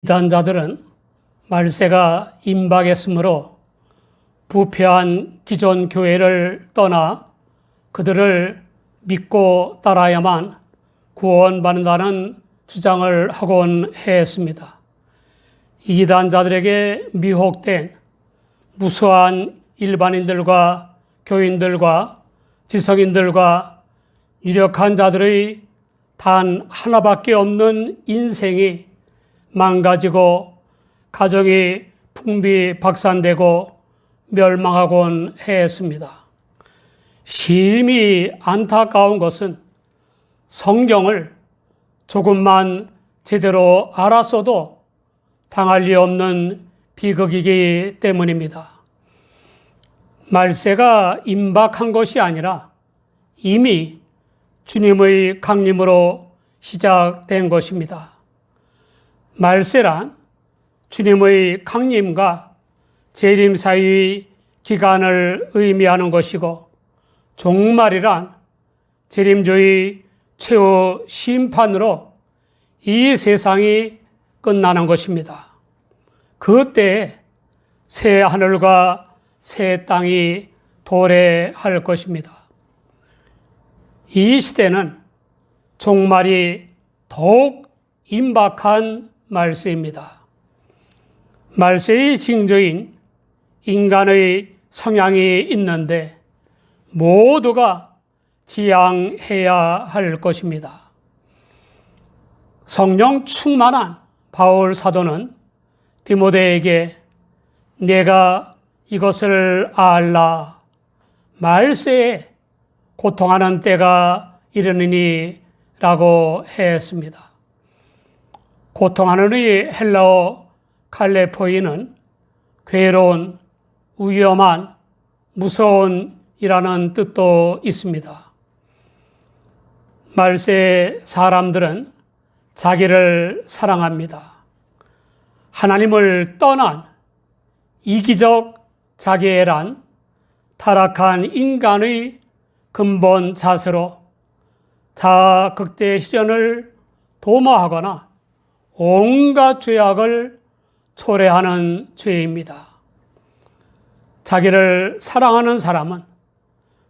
이단자들은 말세가 임박했으므로 부패한 기존 교회를 떠나 그들을 믿고 따라야만 구원받는다는 주장을 하곤 했습니다. 이단자들에게 미혹된 무수한 일반인들과 교인들과 지성인들과 유력한 자들의 단 하나밖에 없는 인생이 망가지고 가정이 풍비박산되고 멸망하곤 했습니다. 심히 안타까운 것은 성경을 조금만 제대로 알았어도 당할 리 없는 비극이기 때문입니다. 말세가 임박한 것이 아니라 이미 주님의 강림으로 시작된 것입니다. 말세란 주님의 강림과 재림 사이의 기간을 의미하는 것이고, 종말이란 재림주의 최후 심판으로 이 세상이 끝나는 것입니다. 그때에 새 하늘과 새 땅이 도래할 것입니다. 이 시대는 종말이 더욱 임박한 말세입니다. 말세의 징조인 인간의 성향이 있는데 모두가 지향해야 할 것입니다. 성령 충만한 바울 사도는 디모데에게 내가 이것을 알라, 말세에 고통하는 때가 이르느니 라고 했습니다. 고통하는 이 헬라어 칼레포이는 괴로운, 위험한, 무서운 이라는 뜻도 있습니다. 말세 사람들은 자기를 사랑합니다. 하나님을 떠난 이기적 자기애란 타락한 인간의 근본 자세로 자아 극대 실현을 도모하거나 온갖 죄악을 초래하는 죄입니다. 자기를 사랑하는 사람은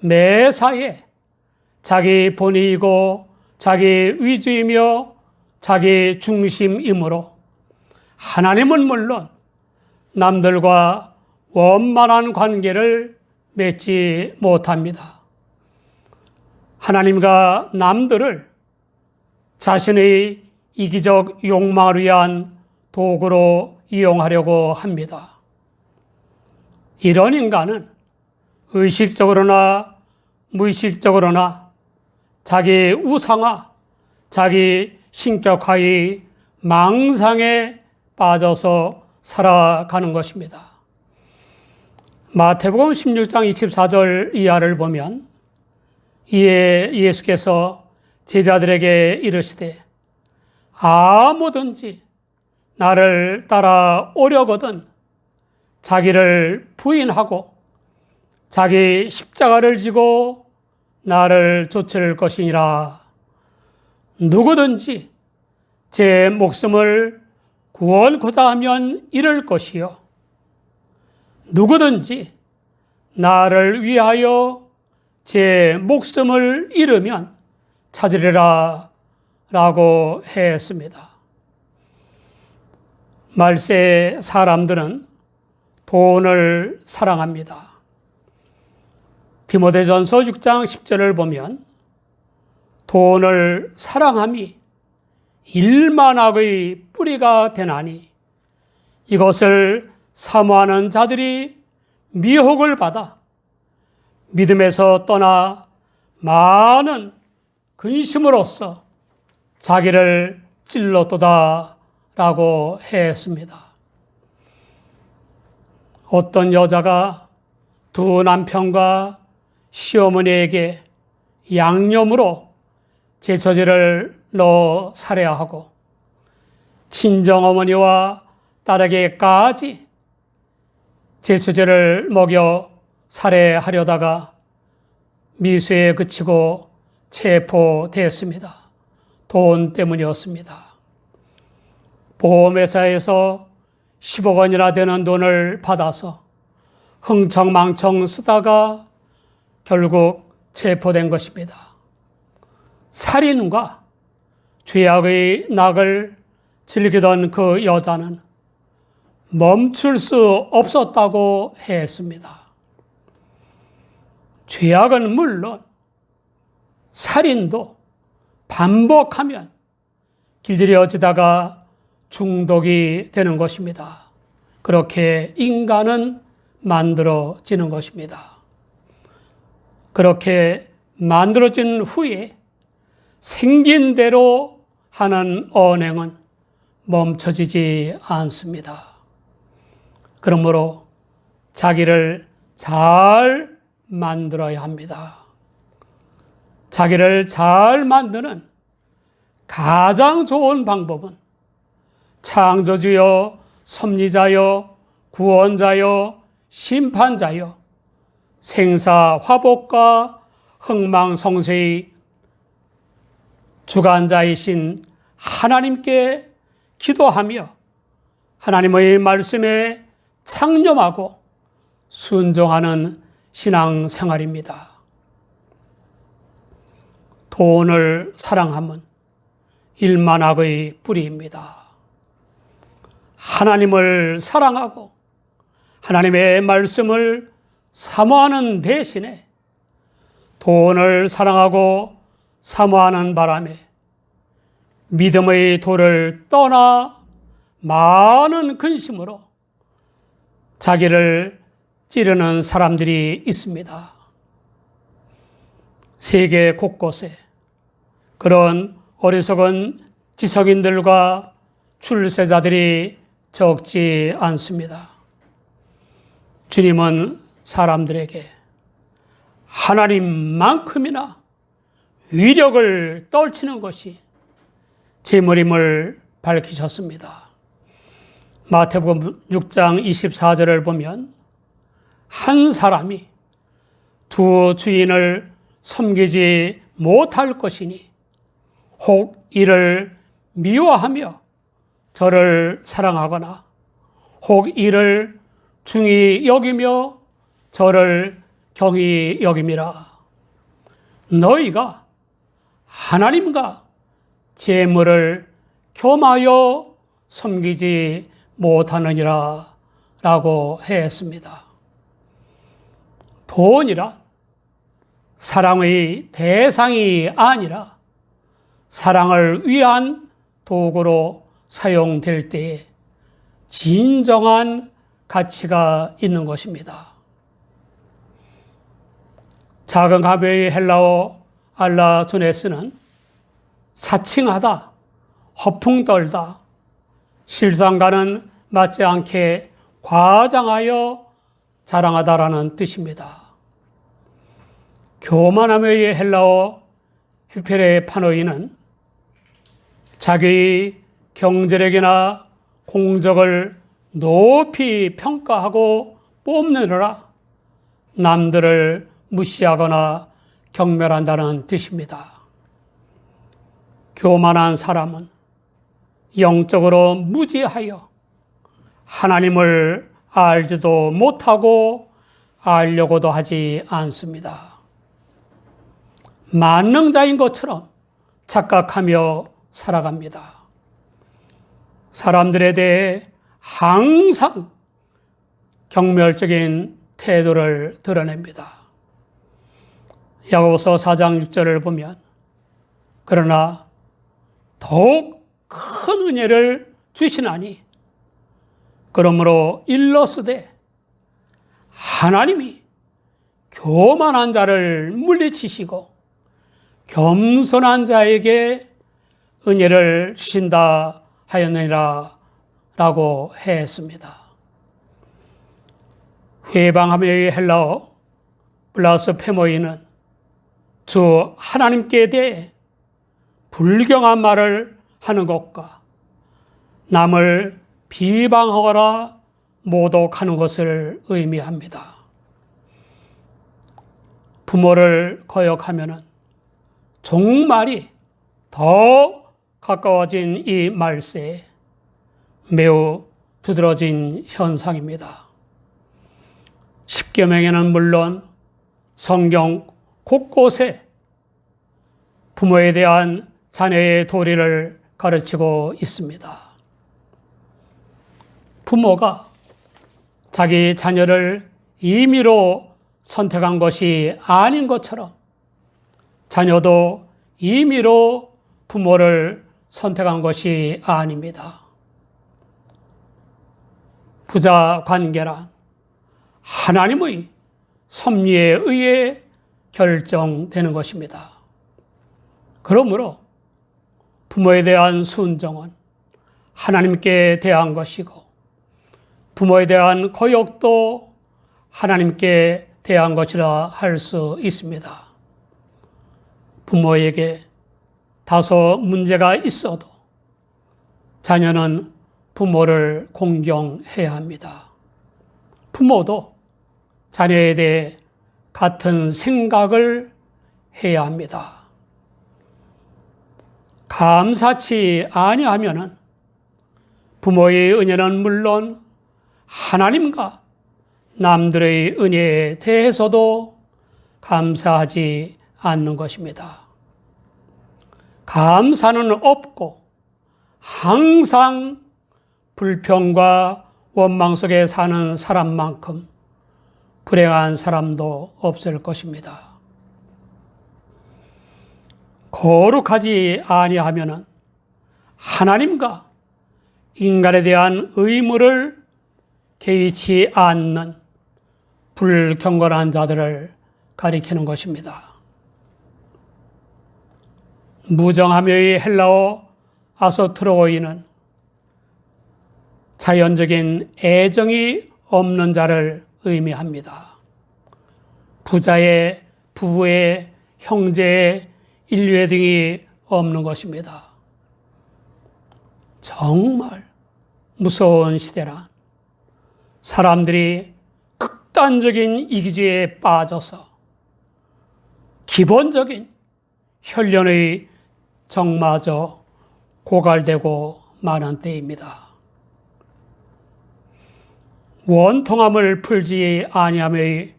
매사에 자기 본의이고 자기 위주이며 자기 중심이므로 하나님은 물론 남들과 원만한 관계를 맺지 못합니다. 하나님과 남들을 자신의 이기적 욕망을 위한 도구로 이용하려고 합니다. 이런 인간은 의식적으로나 무의식적으로나 자기 우상화, 자기 신격화의 망상에 빠져서 살아가는 것입니다. 마태복음 16장 24절 이하를 보면 이에 예수께서 제자들에게 이르시되 아무든지 나를 따라오려거든 자기를 부인하고 자기 십자가를 지고 나를 좇을 것이니라. 누구든지 제 목숨을 구원코자 하면 잃을 것이요 누구든지 나를 위하여 제 목숨을 잃으면 찾으리라 라고 했습니다. 말세 사람들은 돈을 사랑합니다. 디모데전서 6장 10절을 보면 돈을 사랑함이 일만악의 뿌리가 되나니 이것을 사모하는 자들이 미혹을 받아 믿음에서 떠나 많은 근심으로써 자기를 찔렀도다 라고 했습니다. 어떤 여자가 두 남편과 시어머니에게 양념으로 제처제를 넣어 살해하고 친정어머니와 딸에게까지 제처제를 먹여 살해하려다가 미수에 그치고 체포됐습니다. 돈 때문이었습니다. 보험회사에서 10억 원이나 되는 돈을 받아서 흥청망청 쓰다가 결국 체포된 것입니다. 살인과 죄악의 낙을 즐기던 그 여자는 멈출 수 없었다고 했습니다. 죄악은 물론 살인도 반복하면 길들여지다가 중독이 되는 것입니다. 그렇게 인간은 만들어지는 것입니다. 그렇게 만들어진 후에 생긴 대로 하는 언행은 멈춰지지 않습니다. 그러므로 자기를 잘 만들어야 합니다. 자기를 잘 만드는 가장 좋은 방법은 창조주여, 섭리자여, 구원자여, 심판자여, 생사화복과 흥망성쇠의 주관자이신 하나님께 기도하며 하나님의 말씀에 창념하고 순종하는 신앙생활입니다. 돈을 사랑함은 일만악의 뿌리입니다. 하나님을 사랑하고 하나님의 말씀을 사모하는 대신에 돈을 사랑하고 사모하는 바람에 믿음의 도를 떠나 많은 근심으로 자기를 찌르는 사람들이 있습니다. 세계 곳곳에 그런 어리석은 지성인들과 출세자들이 적지 않습니다. 주님은 사람들에게 하나님만큼이나 위력을 떨치는 것이 재물임을 밝히셨습니다. 마태복음 6장 24절을 보면 한 사람이 두 주인을 섬기지 못할 것이니 혹 이를 미워하며 저를 사랑하거나 혹 이를 중히 여기며 저를 경히 여김이라. 너희가 하나님과 재물을 겸하여 섬기지 못하느니라 라고 했습니다. 돈이란 사랑의 대상이 아니라 사랑을 위한 도구로 사용될 때에 진정한 가치가 있는 것입니다. 작은 가벼의 헬라어 알라투네스는 사칭하다, 허풍 떨다, 실상과는 맞지 않게 과장하여 자랑하다라는 뜻입니다. 교만함의 헬라어 휘페레 파노이는 자기의 경제력이나 공적을 높이 평가하고 뽐내느라 남들을 무시하거나 경멸한다는 뜻입니다. 교만한 사람은 영적으로 무지하여 하나님을 알지도 못하고 알려고도 하지 않습니다. 만능자인 것처럼 착각하며 살아갑니다. 사람들에 대해 항상 경멸적인 태도를 드러냅니다. 야고보서 4장 6절을 보면 그러나 더욱 큰 은혜를 주시나니 그러므로 일러스되 하나님이 교만한 자를 물리치시고 겸손한 자에게 은혜를 주신다 하였느니라 라고 했습니다. 회방함의 헬라어 블라스페모이는 주 하나님께 대해 불경한 말을 하는 것과 남을 비방하거나 모독하는 것을 의미합니다. 부모를 거역하면 종말이 더 가까워진 이 말세에 매우 두드러진 현상입니다. 십계명에는 물론 성경 곳곳에 부모에 대한 자녀의 도리를 가르치고 있습니다. 부모가 자기 자녀를 임의로 선택한 것이 아닌 것처럼 자녀도 임의로 부모를 선택한 것이 아닙니다. 부자 관계란 하나님의 섭리에 의해 결정되는 것입니다. 그러므로 부모에 대한 순종은 하나님께 대한 것이고 부모에 대한 거역도 하나님께 대한 것이라 할 수 있습니다. 부모에게 다소 문제가 있어도 자녀는 부모를 공경해야 합니다. 부모도 자녀에 대해 같은 생각을 해야 합니다. 감사치 아니하면은 부모의 은혜는 물론 하나님과 남들의 은혜에 대해서도 감사하지 않는 것입니다. 감사는 없고 항상 불평과 원망 속에 사는 사람만큼 불행한 사람도 없을 것입니다. 거룩하지 아니하면은 하나님과 인간에 대한 의무를 개의치 않는 불경건한 자들을 가리키는 것입니다. 무정함의 헬라어 아소트로이는 자연적인 애정이 없는 자를 의미합니다. 부자의, 부부의, 형제의, 인류의 등이 없는 것입니다. 정말 무서운 시대란 사람들이 극단적인 이기주의에 빠져서 기본적인 혈련의 정마저 고갈되고 마는 때입니다. 원통함을 풀지 아니함의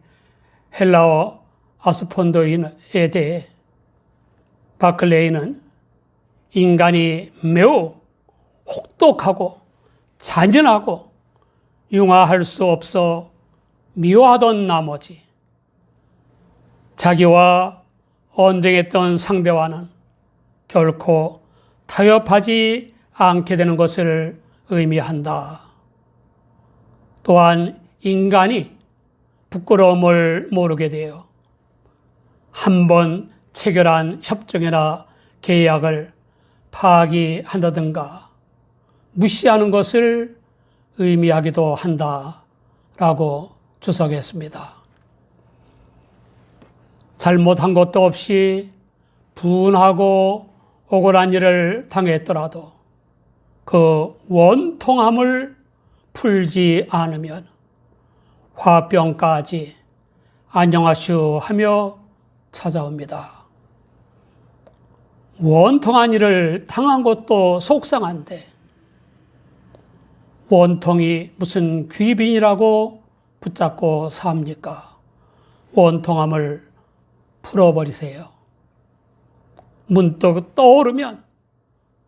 헬라어 아스폰도인에 대해 바클레이는 인간이 매우 혹독하고 잔인하고 융화할 수 없어 미워하던 나머지 자기와 언쟁했던 상대와는 결코 타협하지 않게 되는 것을 의미한다. 또한 인간이 부끄러움을 모르게 되어 한 번 체결한 협정이나 계약을 파기한다든가 무시하는 것을 의미하기도 한다라고 주석했습니다. 잘못한 것도 없이 분하고 억울한 일을 당했더라도 그 원통함을 풀지 않으면 화병까지 안녕하시오 하며 찾아옵니다. 원통한 일을 당한 것도 속상한데 원통이 무슨 귀빈이라고 붙잡고 삽니까? 원통함을 풀어버리세요. 문득 떠오르면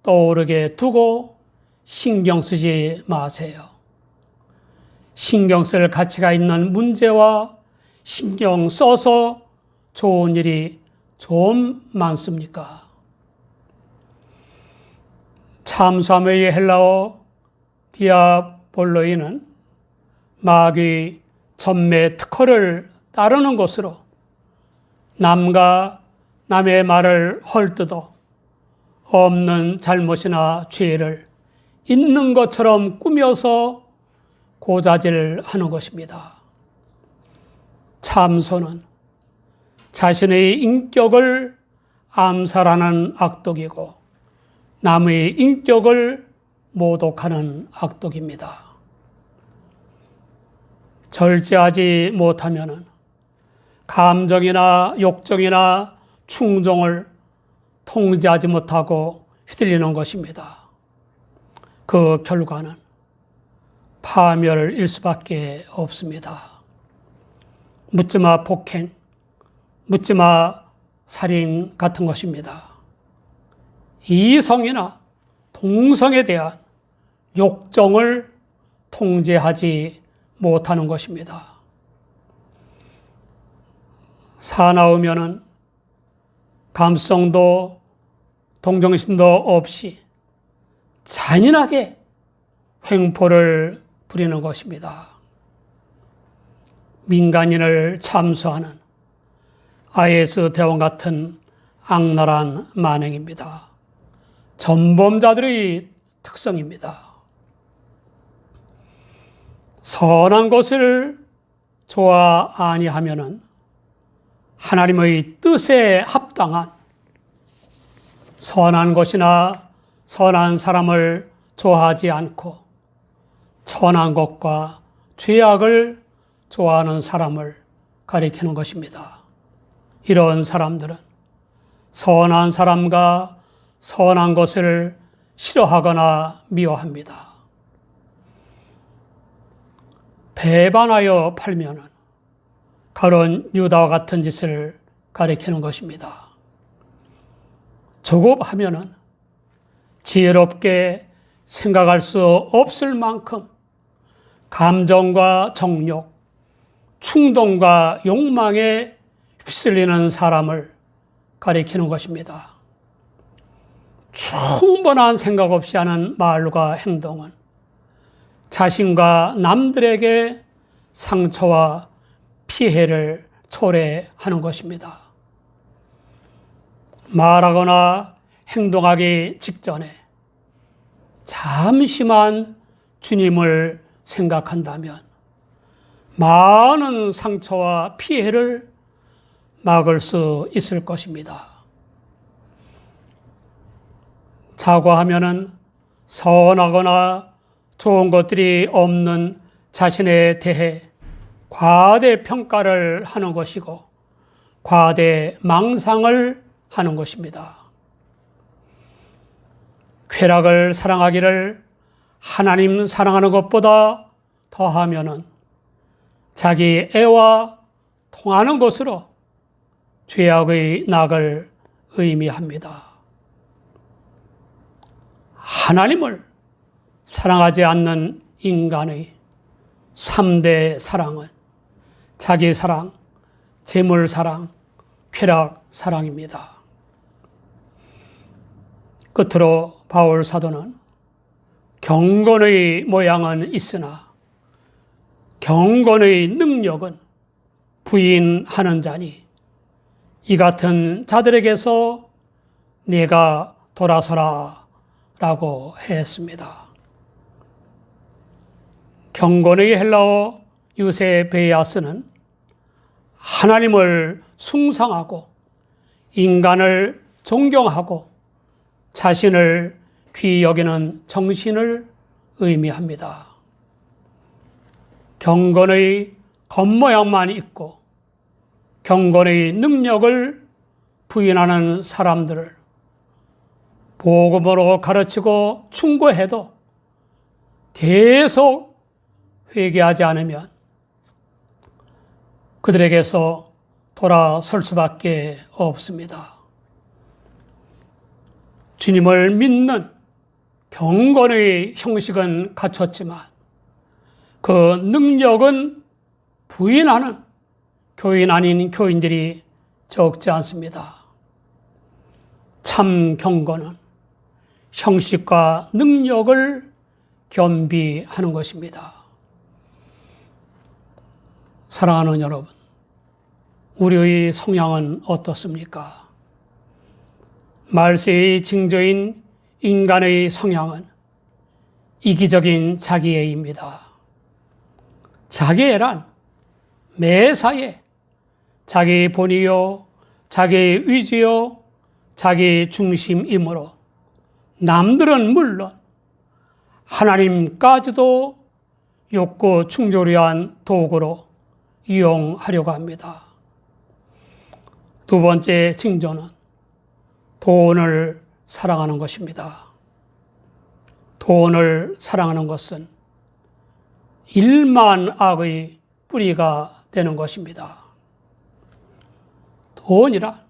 떠오르게 두고 신경 쓰지 마세요. 신경 쓸 가치가 있는 문제와 신경 써서 좋은 일이 좀 많습니까? 참수함의 헬라어 디아볼로이는 마귀 전매 특허를 따르는 것으로 남과 남의 말을 헐뜯어 없는 잘못이나 죄를 있는 것처럼 꾸며서 고자질하는 것입니다. 참소는 자신의 인격을 암살하는 악독이고 남의 인격을 모독하는 악독입니다. 절제하지 못하면 감정이나 욕정이나 충동을 통제하지 못하고 휘둘리는 것입니다. 그 결과는 파멸일 수밖에 없습니다. 묻지마 폭행, 묻지마 살인 같은 것입니다. 이성이나 동성에 대한 욕정을 통제하지 못하는 것입니다. 사나우면은 감성도 동정심도 없이 잔인하게 횡포를 부리는 것입니다. 민간인을 참수하는 IS 대원 같은 악랄한 만행입니다. 전범자들의 특성입니다. 선한 것을 좋아 아니하면은 하나님의 뜻에 합당한 선한 것이나 선한 사람을 좋아하지 않고 선한 것과 죄악을 좋아하는 사람을 가리키는 것입니다. 이런 사람들은 선한 사람과 선한 것을 싫어하거나 미워합니다. 배반하여 팔면은 가론 유다와 같은 짓을 가리키는 것입니다. 조급하면은 지혜롭게 생각할 수 없을 만큼 감정과 정욕, 충동과 욕망에 휩쓸리는 사람을 가리키는 것입니다. 충분한 생각 없이 하는 말과 행동은 자신과 남들에게 상처와 피해를 초래하는 것입니다. 말하거나 행동하기 직전에 잠시만 주님을 생각한다면 많은 상처와 피해를 막을 수 있을 것입니다. 자과하면은 선하거나 좋은 것들이 없는 자신에 대해 과대평가를 하는 것이고 과대망상을 하는 것입니다. 쾌락을 사랑하기를 하나님 사랑하는 것보다 더하면은 자기 애와 통하는 것으로 죄악의 낙을 의미합니다. 하나님을 사랑하지 않는 인간의 3대 사랑은 자기 사랑, 재물 사랑, 쾌락 사랑입니다. 끝으로 바울 사도는 경건의 모양은 있으나 경건의 능력은 부인하는 자니 이 같은 자들에게서 내가 돌아서라 라고 했습니다. 경건의 헬라어 유세베야스는 하나님을 숭상하고 인간을 존경하고 자신을 귀히 여기는 정신을 의미합니다. 경건의 겉모양만 있고 경건의 능력을 부인하는 사람들을 복음으로 가르치고 충고해도 계속 회개하지 않으면 그들에게서 돌아설 수밖에 없습니다. 주님을 믿는 경건의 형식은 갖췄지만 그 능력은 부인하는 교인 아닌 교인들이 적지 않습니다. 참 경건은 형식과 능력을 겸비하는 것입니다. 사랑하는 여러분, 우리의 성향은 어떻습니까? 말세의 징조인 인간의 성향은 이기적인 자기애입니다. 자기애란 매사에 자기 본의요, 자기 의지요, 자기 중심이므로 남들은 물론 하나님까지도 욕구 충족을 위한 도구로 이용하려고 합니다. 두 번째 징조는 돈을 사랑하는 것입니다. 돈을 사랑하는 것은 일만 악의 뿌리가 되는 것입니다. 돈이란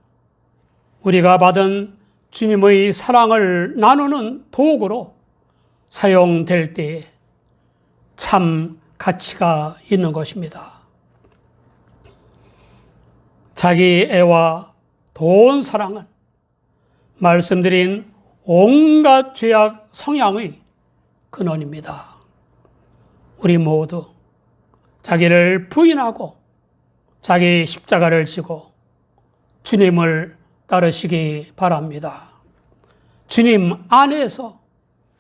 우리가 받은 주님의 사랑을 나누는 도구로 사용될 때에 참 가치가 있는 것입니다. 자기 애와 돈 사랑은 말씀드린 온갖 죄악 성향의 근원입니다. 우리 모두 자기를 부인하고 자기 십자가를 지고 주님을 따르시기 바랍니다. 주님 안에서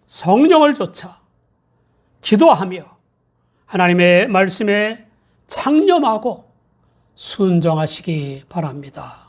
성령을 좇아 기도하며 하나님의 말씀에 창념하고 순종하시기 바랍니다.